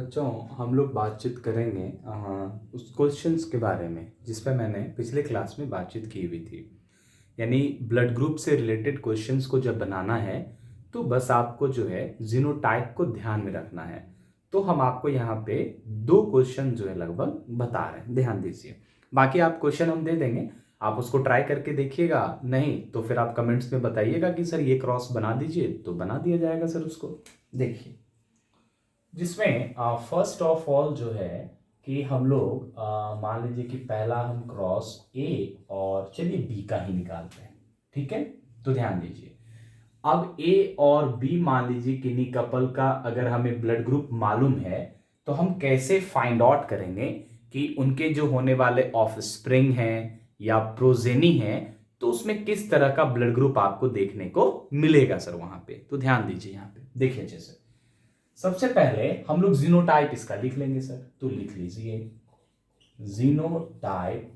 बच्चों हम लोग बातचीत करेंगे उस क्वेश्चंस के बारे में जिस पे मैंने पिछले क्लास में बातचीत की हुई थी। यानी ब्लड ग्रुप से रिलेटेड क्वेश्चंस को जब बनाना है तो बस आपको जो है जीनोटाइप को ध्यान में रखना है। तो हम आपको यहाँ पे दो क्वेश्चन जो है लगभग बता रहे हैं, ध्यान दीजिए। बाकी आप क्वेश्चन हम दे देंगे, आप उसको ट्राई करके देखिएगा, नहीं तो फिर आप कमेंट्स में बताइएगा कि सर ये क्रॉस बना दीजिए, तो बना दिया जाएगा सर उसको। देखिए जिसमें फर्स्ट ऑफ ऑल जो है कि हम लोग मान लीजिए कि पहला हम क्रॉस ए और चलिए बी का ही निकालते हैं, ठीक है। तो ध्यान दीजिए, अब ए और बी मान लीजिए किन्हीं कपल का अगर हमें ब्लड ग्रुप मालूम है तो हम कैसे फाइंड आउट करेंगे कि उनके जो होने वाले ऑफस्प्रिंग हैं या प्रोजेनी हैं, तो उसमें किस तरह का ब्लड ग्रुप आपको देखने को मिलेगा सर वहां पे। तो ध्यान दीजिए, यहाँ पे देखिए अच्छे से। सबसे पहले हम लोग जीनोटाइप इसका लिख लेंगे सर, तो लिख लीजिए genotype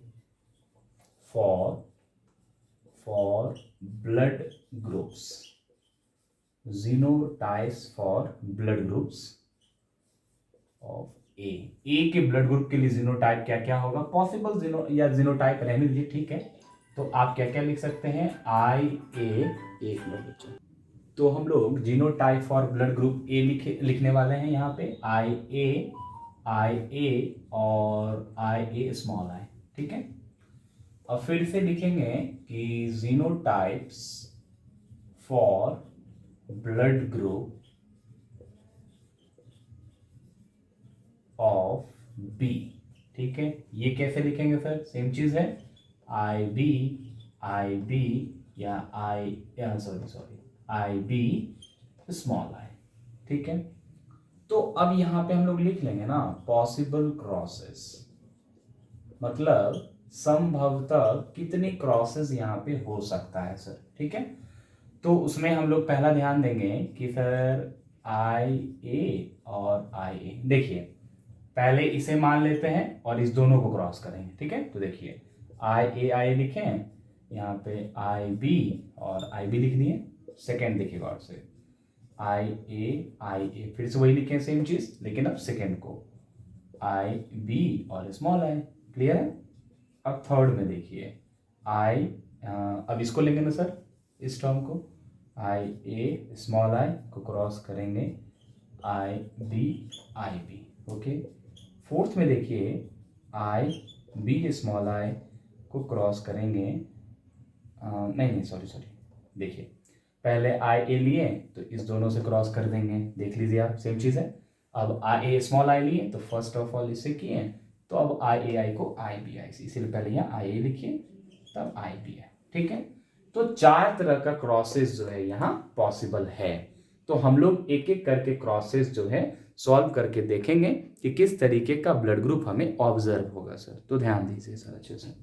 for blood groups, genotypes for blood groups of A के ब्लड ग्रुप के लिए जीनोटाइप क्या क्या होगा, पॉसिबल जीनो या जीनोटाइप रहने दीजिए, ठीक है। तो आप क्या क्या लिख सकते हैं, आई ए, एक मिनट बच्चों, तो हम लोग genotype for blood group A लिखने वाले हैं यहाँ पे आई ए और आई ए स्मॉल आई, ठीक है। अब फिर से लिखेंगे कि genotypes for blood group of B, ठीक है। ये कैसे लिखेंगे सर, सेम चीज है, आई बी या आई बी स्मॉल आई, ठीक है। तो अब यहां पे हम लोग लिख लेंगे ना पॉसिबल क्रॉसेस, मतलब संभवतः कितने क्रॉसेस यहां पे हो सकता है सर, ठीक है। तो उसमें हम लोग पहला ध्यान देंगे कि सर आई ए और आई ए, देखिए पहले इसे मान लेते हैं और इस दोनों को क्रॉस करेंगे, ठीक है। तो देखिए आई लिखें, यहाँ पे आई बी और आई बी लिख दिए। सेकेंड देखिए गौर से, आई ए, फिर से वही लिखें सेम चीज, लेकिन अब सेकेंड को आई बी और स्मॉल आई, क्लियर है। अब थर्ड में देखिए आई, अब इसको लेंगे ना सर, इस टर्म को आई ए स्मॉल आई को क्रॉस करेंगे आई बी, ओके। फोर्थ में देखिए आई बी स्मॉल आई को क्रॉस करेंगे, नहीं सॉरी, देखिए पहले आई ए लिए तो इस दोनों से क्रॉस कर देंगे, देख लीजिए आप, सेम चीज है। अब आई ए स्मॉल आई लिए तो फर्स्ट ऑफ ऑल इससे किए, तो अब आई को आई बी आई से, इसीलिए पहले यहाँ आई ए लिखिए तब आई बी आई, ठीक है। तो चार तरह का क्रॉसेस जो है यहाँ पॉसिबल है। तो हम लोग एक एक करके क्रॉसेस जो है सॉल्व करके देखेंगे कि किस तरीके का ब्लड ग्रुप हमें ऑब्जर्व होगा सर। तो ध्यान दीजिए सर अच्छे से।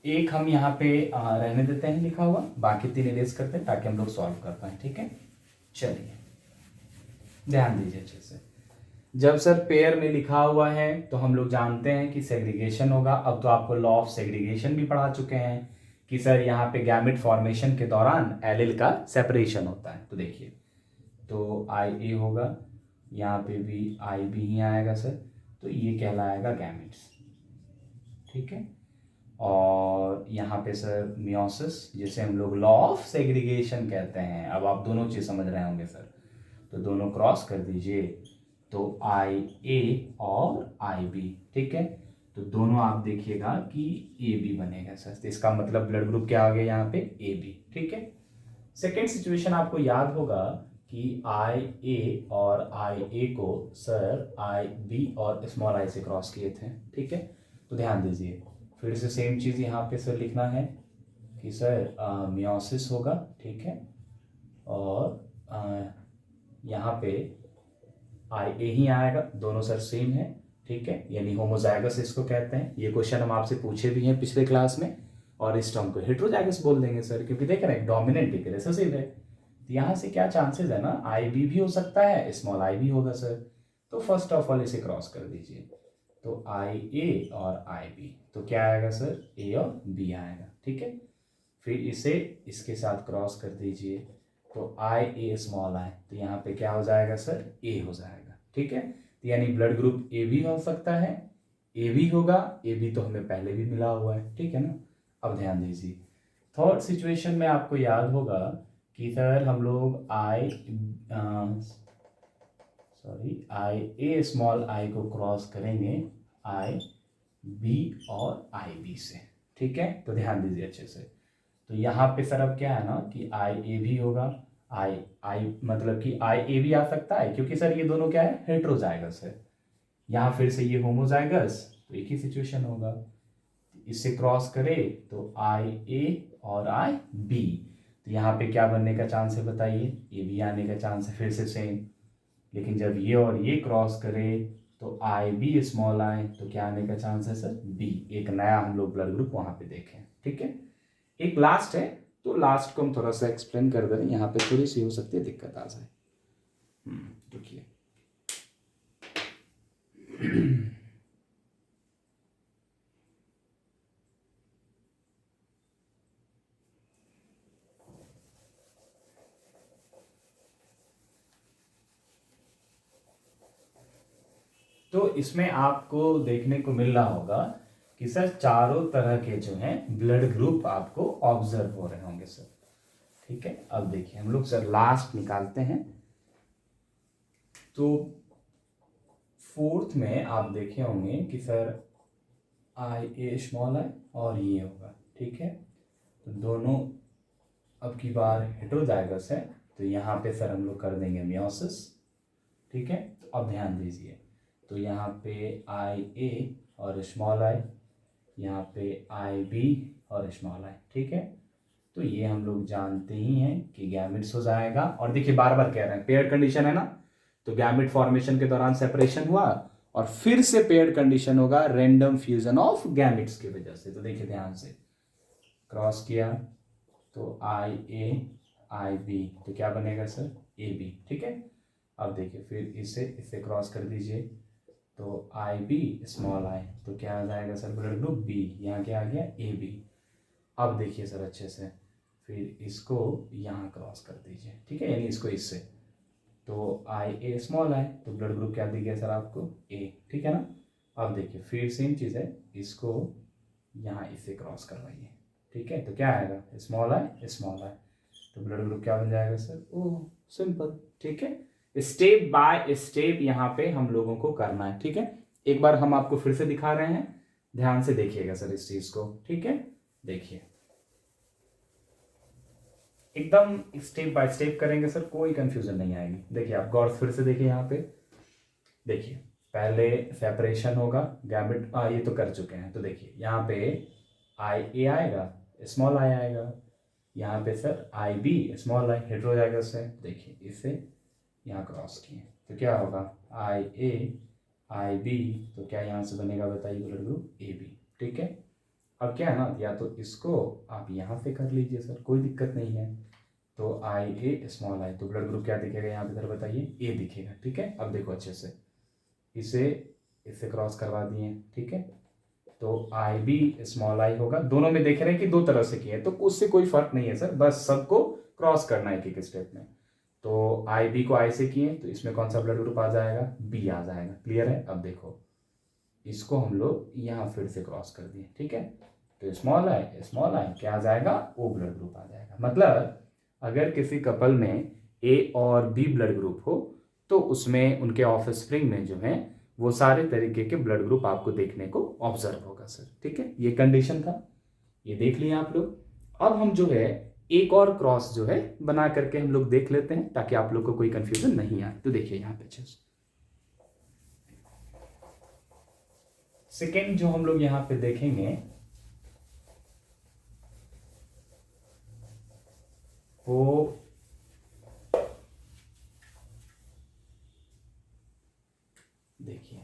एक हम यहाँ पे रहने देते हैं लिखा हुआ, बाकी तीन इरेज करते हैं ताकि हम लोग सॉल्व कर पाए, ठीक है। चलिए ध्यान दीजिए अच्छे से। जब सर पेयर में लिखा हुआ है तो हम लोग जानते हैं कि सेग्रीगेशन होगा। अब तो आपको लॉ ऑफ सेग्रीगेशन भी पढ़ा चुके हैं कि सर यहाँ पे गैमेट फॉर्मेशन के दौरान एलिल का सेपरेशन होता है। तो देखिए, तो आई ए होगा, यहाँ पे भी आई बी ही आएगा सर, तो ये कहलाएगा गैमेट्स, ठीक है। और यहाँ पे सर मियोसिस, जिसे हम लोग लॉ ऑफ सेग्रीगेशन कहते हैं। अब आप दोनों चीज समझ रहे होंगे सर, तो दोनों क्रॉस कर दीजिए, तो आई ए और आई बी, ठीक है। तो दोनों आप देखिएगा कि ए बी बनेगा सर, तो इसका मतलब ब्लड ग्रुप क्या आ गया यहाँ पे, ए बी, ठीक है। सेकेंड सिचुएशन आपको याद होगा कि आई ए और आई ए को सर आई बी और स्मॉल आई से क्रॉस किए थे, ठीक है। तो ध्यान दीजिए, फिर से सेम चीज यहाँ पे सर लिखना है कि सर मियोसिस होगा, ठीक है। और यहाँ पे आई ए ही आएगा, दोनों सर सेम है, ठीक है, यानी होमोजाइगस इसको कहते हैं। ये क्वेश्चन हम आपसे पूछे भी हैं पिछले क्लास में। और इस टर्म को हेट्रोजाइगस बोल देंगे सर, क्योंकि देख रहे हैं डोमिनेंट एक रिसेसिव है। तो यहाँ से क्या चांसेस है ना, आई बी भी हो सकता है, स्मॉल आई भी होगा सर। तो फर्स्ट ऑफ ऑल इसे क्रॉस कर दीजिए, तो आई ए और आई बी, तो क्या आएगा सर, ए और बी आएगा, ठीक है। फिर इसे इसके साथ क्रॉस कर दीजिए, तो आई ए स्मॉल आई, तो यहाँ पे क्या हो जाएगा सर, ए हो जाएगा, ठीक है। तो यानी ब्लड ग्रुप ए भी हो सकता है, ए भी होगा, ए बी तो हमें पहले भी मिला हुआ है, ठीक है ना। अब ध्यान दीजिए, थर्ड सिचुएशन में आपको याद होगा कि सर हम लोग आई ए स्मॉल आई को क्रॉस करेंगे आई बी और आई बी से, ठीक है। तो ध्यान दीजिए अच्छे से, तो यहाँ पे सर अब क्या है ना कि आई ए भी होगा, आई आई मतलब कि आई ए भी आ सकता है, क्योंकि सर ये दोनों क्या है, हेट्रोजाइगस है। यहाँ फिर से ये होमोजाइगस, तो एक ही सिचुएशन होगा, इससे क्रॉस करे तो आई ए और आई बी, तो यहाँ पे क्या बनने का चांस है बताइए, ए बी आने का चांस है, फिर से सेम। लेकिन जब ये और ये क्रॉस करे तो आई बी स्मॉल आई, तो क्या आने का चांस है सर, बी। एक नया हम लोग ब्लड ग्रुप वहां पे देखें, ठीक है। एक लास्ट है, तो लास्ट को हम थोड़ा सा एक्सप्लेन कर दे रहे हैं, यहाँ पे थोड़ी सी हो सकती है दिक्कत आ जाए। देखिए तो इसमें आपको देखने को मिल रहा होगा कि सर चारों तरह के जो हैं ब्लड ग्रुप आपको ऑब्जर्व हो रहे होंगे सर, ठीक है। अब देखिए हम लोग सर लास्ट निकालते हैं, तो फोर्थ में आप देखे होंगे कि sir I A small I और ये होगा, ठीक है। तो दोनों अब की बार हेटेरोजाइगस है, तो यहाँ पे सर हम लोग कर देंगे मियोसिस, ठीक है। तो अब ध्यान दीजिए, तो यहाँ पे आई ए और स्मॉल आई, यहाँ पे आई बी और स्मॉल आई, ठीक है। तो ये हम लोग जानते ही हैं कि गैमेट्स हो जाएगा, और देखिए बार बार कह रहे हैं पेयर्ड कंडीशन है ना, तो गैमेट फॉर्मेशन के दौरान सेपरेशन हुआ और फिर से पेयर्ड कंडीशन होगा रैंडम फ्यूजन ऑफ गैमेट्स की वजह से। तो देखिए ध्यान से, क्रॉस किया तो आई ए आई बी, तो क्या बनेगा सर, ए बी, ठीक है। अब देखिए फिर इसे क्रॉस कर दीजिए, तो आई बी स्मॉल आई, तो क्या आ जाएगा सर, ब्लड ग्रुप बी, यहाँ क्या आ गया, ए बी। अब देखिए सर अच्छे से, फिर इसको यहाँ क्रॉस कर दीजिए, ठीक है, यानी इसको इससे, तो आई ए स्मॉल आई, तो ब्लड ग्रुप क्या दिख गया सर आपको, ए, ठीक है ना। अब देखिए फिर सेम चीज़ है, इसको यहाँ इससे क्रॉस करवाइए, ठीक है। तो क्या आएगा, स्मॉल आई स्मॉल आई, तो ब्लड ग्रुप क्या बन जाएगा सर, ओ, सिंपल, ठीक है। स्टेप बाय स्टेप यहाँ पे हम लोगों को करना है, ठीक है। एक बार हम आपको फिर से दिखा रहे हैं, ध्यान से देखिएगा सर इस चीज को, ठीक है। देखिए एकदम स्टेप बाय स्टेप करेंगे सर, कोई कंफ्यूजन नहीं आएगी। देखिए आप गौर फिर से देखिए यहाँ पे, देखिए पहले सेपरेशन होगा गैमेट, ये तो कर चुके हैं, तो देखिए यहाँ पे आई ए आएगा, स्मॉल आई आएगा, यहाँ पे sir I B small I, heterozygous है, देखिए इसे यहाँ क्रॉस किए, तो क्या होगा, आई ए आई बी, तो क्या यहाँ से बनेगा बताइए, ब्लड ग्रुप ए बी, ठीक है। अब क्या है ना, या तो इसको आप यहाँ से कर लीजिए सर, कोई दिक्कत नहीं है, तो आई ए स्मॉल आई, तो ब्लड ग्रुप क्या दिखेगा यहाँ पे सर बताइए, ए दिखेगा, ठीक है। अब देखो अच्छे से, इसे इससे क्रॉस करवा दिए, ठीक है, तो आई बी स्मॉल आई होगा, दोनों में देख रहे हैं कि दो तरह से किए, तो उससे कोई फर्क नहीं है सर, बस सबको क्रॉस करना है एक एक स्टेप में। तो आई बी को आई से किए, तो इसमें कौन सा ब्लड ग्रुप आ जाएगा, बी आ जाएगा, क्लियर है। अब देखो इसको हम लोग यहाँ फिर से क्रॉस कर दिए, ठीक है, तो स्मॉल आई क्या आ जाएगा, ओ ब्लड ग्रुप आ जाएगा। मतलब अगर किसी कपल में ए और बी ब्लड ग्रुप हो, तो उसमें उनके ऑफस्प्रिंग में जो है वो सारे तरीके के ब्लड ग्रुप आपको देखने को ऑब्जर्व होगा सर, ठीक है। ये कंडीशन था, ये देख लिया आप लोग। अब हम जो है एक और क्रॉस जो है बना करके हम लोग देख लेते हैं, ताकि आप लोग को कोई कंफ्यूजन नहीं आए। तो देखिए यहाँ पे अच्छे से, सेकेंड जो हम लोग यहाँ पे देखेंगे वो देखिए,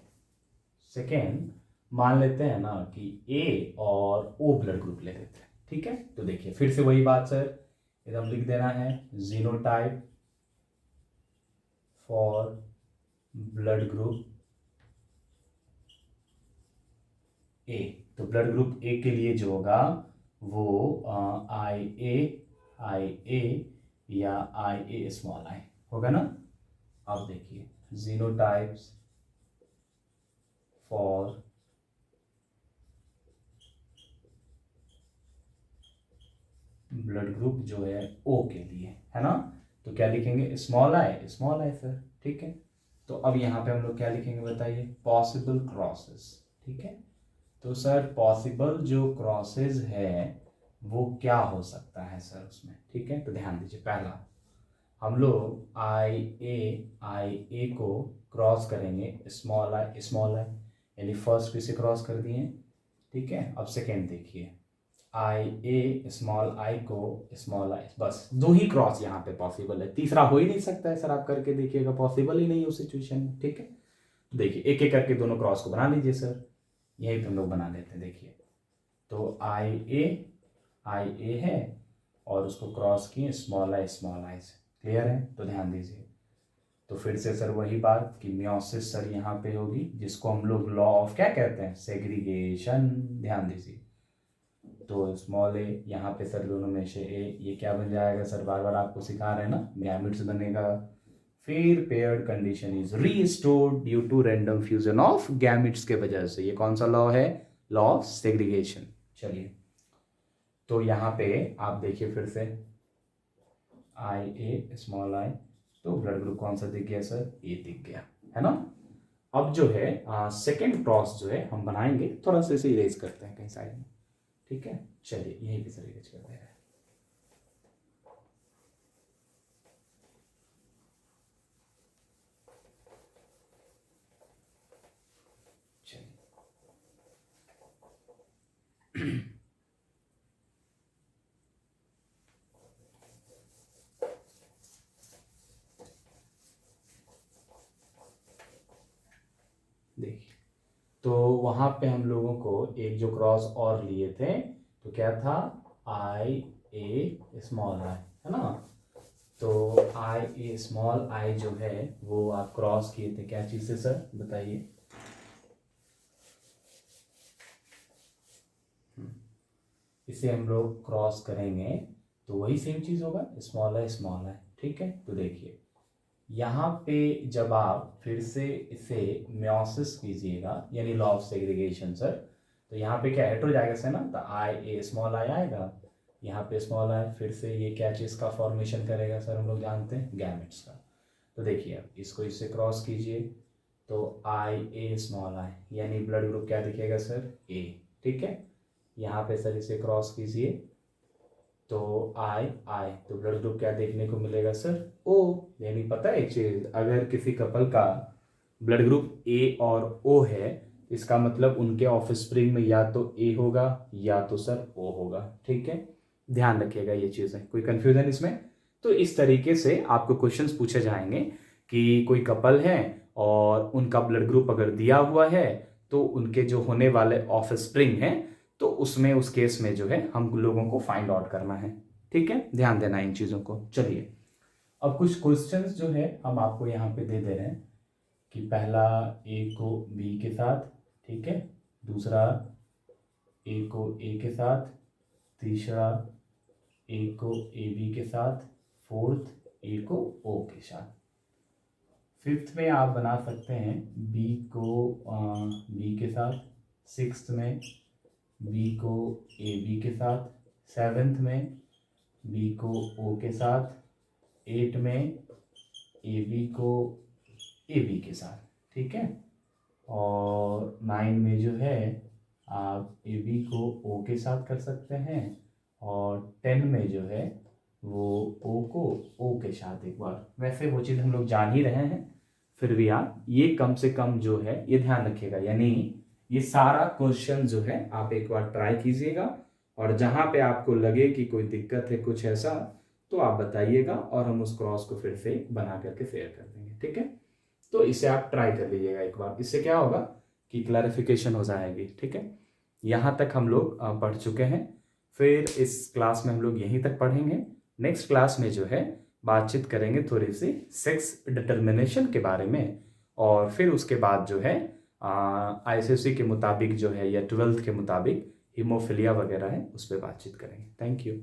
सेकेंड मान लेते हैं ना कि ए और ओ ब्लड ग्रुप ले लेते हैं, ठीक है। तो देखिए फिर से वही बात सर, एकदम लिख देना है, genotype for blood group A. तो ब्लड ग्रुप ए के लिए जो होगा वो आई ए या आई ए स्मॉल आई होगा ना। अब देखिए जीनोटाइप्स फॉर ब्लड ग्रुप जो है ओ के लिए, है ना। तो क्या लिखेंगे, स्मॉल आई सर, ठीक है। तो अब यहाँ पे हम लोग क्या लिखेंगे बताइए, पॉसिबल क्रॉसेस, ठीक है। तो सर पॉसिबल जो क्रॉसेस है वो क्या हो सकता है सर उसमें, ठीक है। तो ध्यान दीजिए, पहला हम लोग आई ए को क्रॉस करेंगे स्मॉल आई, यानी फर्स्ट पे से क्रॉस कर दिए, ठीक है। अब सेकेंड देखिए, आई ए स्मॉल आई को स्मॉल आई, बस दो ही क्रॉस यहाँ पे पॉसिबल है, तीसरा हो ही नहीं सकता है सर, आप करके देखिएगा, पॉसिबल ही नहीं है उस सिचुएशन में, ठीक है। देखिए एक एक करके दोनों क्रॉस को बना लीजिए सर, यही तो हम लोग बना लेते हैं। देखिए तो आई ए है और उसको क्रॉस किए स्मॉल आई से, क्लियर है। तो ध्यान दीजिए, तो फिर से सर वही बात कि मियोसिस सर यहाँ पे होगी, जिसको हम लोग लॉ ऑफ क्या कहते हैं, सेग्रीगेशन, ध्यान दीजिए। तो स्मॉल ए यहाँ पे सर दोनों में से ए, ये क्या बन जाएगा सर, बार बार आपको सिखा रहे हैं ना, गैमेट्स बनेगा। फिर paired condition is restored due to random fusion of gametes के वजह से, ये कौन सा लॉ है, लॉ ऑफ सेग्रीगेशन। चलिए तो यहाँ पे आप देखिए फिर से आई ए स्मॉल आई, तो ब्लड ग्रुप कौन सा दिख गया सर, ए दिख गया, है ना। अब जो है सेकेंड क्रॉस जो है हम बनाएंगे, थोड़ा सा इसे इरेज करते हैं कहीं साइड में, ठीक है। चलिए यहीं पे सर इरेज कर दे रहे हैं। देखिए तो वहां पे हम लोगों को एक जो क्रॉस और लिए थे, तो क्या था, आई ए स्मॉल आई, है ना। तो आई ए स्मॉल आई जो है वो आप क्रॉस किए थे क्या चीज से सर, बताइए। इसे हम लोग क्रॉस करेंगे तो वही सेम चीज होगा, स्मॉल आई, ठीक है। तो देखिए यहाँ पे जब आप फिर से इसे मियोसिस कीजिएगा, यानी लॉ ऑफ सेग्रीगेशन सर, तो यहाँ पे क्या हेट हो जाएगा सर ना, तो आई ए स्मॉल आई आएगा, यहाँ पे स्मॉल आई, फिर से ये क्या चीज़ का फॉर्मेशन करेगा सर, हम लोग जानते हैं गैमेट्स का। तो देखिए अब इसको इससे क्रॉस कीजिए, तो आई ए स्मॉल आई, यानी ब्लड ग्रुप क्या दिखेगा सर, ए, ठीक है। यहाँ पे सर इसे क्रॉस कीजिए, तो आई तो ब्लड ग्रुप क्या देखने को मिलेगा सर, ओ। यानी पता है एक चीज, अगर किसी कपल का ब्लड ग्रुप ए और ओ है, इसका मतलब उनके ऑफस्प्रिंग में या तो ए होगा या तो सर ओ होगा, ठीक है। ध्यान रखिएगा ये चीज़ें, कोई कंफ्यूजन इसमें। तो इस तरीके से आपको क्वेश्चंस पूछे जाएंगे कि कोई कपल है और उनका ब्लड ग्रुप अगर दिया हुआ है, तो उनके जो होने वाले ऑफस्प्रिंग हैं, तो उसमें उस केस में जो है हम लोगों को फाइंड आउट करना है, ठीक है। ध्यान देना इन चीज़ों को। चलिए अब कुछ क्वेश्चंस जो है हम आपको यहाँ पे दे रहे हैं कि पहला ए को बी के साथ, ठीक है, दूसरा ए को ए के साथ, तीसरा ए को ए बी के साथ, फोर्थ ए को ओ के साथ, फिफ्थ में आप बना सकते हैं बी को बी के साथ, सिक्स्थ में बी को ए बी के साथ, सेवेंथ में बी को ओ के साथ, एट में ए बी को ए बी के साथ, ठीक है। और नाइन में जो है आप ए बी को ओ के साथ कर सकते हैं, और 10 में जो है वो ओ को ओ के साथ एक बार। वैसे वो चीज़ हम लोग जान ही रहे हैं, फिर भी आप ये कम से कम जो है ये ध्यान रखिएगा, यानी ये सारा क्वेश्चन जो है आप एक बार ट्राई कीजिएगा, और जहाँ पे आपको लगे कि कोई दिक्कत है कुछ ऐसा, तो आप बताइएगा और हम उस क्रॉस को फिर से बना करके शेयर कर देंगे, ठीक है। तो इसे आप ट्राई कर लीजिएगा एक बार, इससे क्या होगा कि क्लैरिफिकेशन हो जाएगी, ठीक है। यहाँ तक हम लोग पढ़ चुके हैं, फिर इस क्लास में हम लोग यहीं तक पढ़ेंगे। नेक्स्ट क्लास में जो है बातचीत करेंगे थोड़ी सी सेक्स डिटर्मिनेशन के बारे में, और फिर उसके बाद जो है आईसीसी के मुताबिक जो है या 12th के मुताबिक हीमोफिलिया वगैरह है उस पर बातचीत करेंगे। Thank you.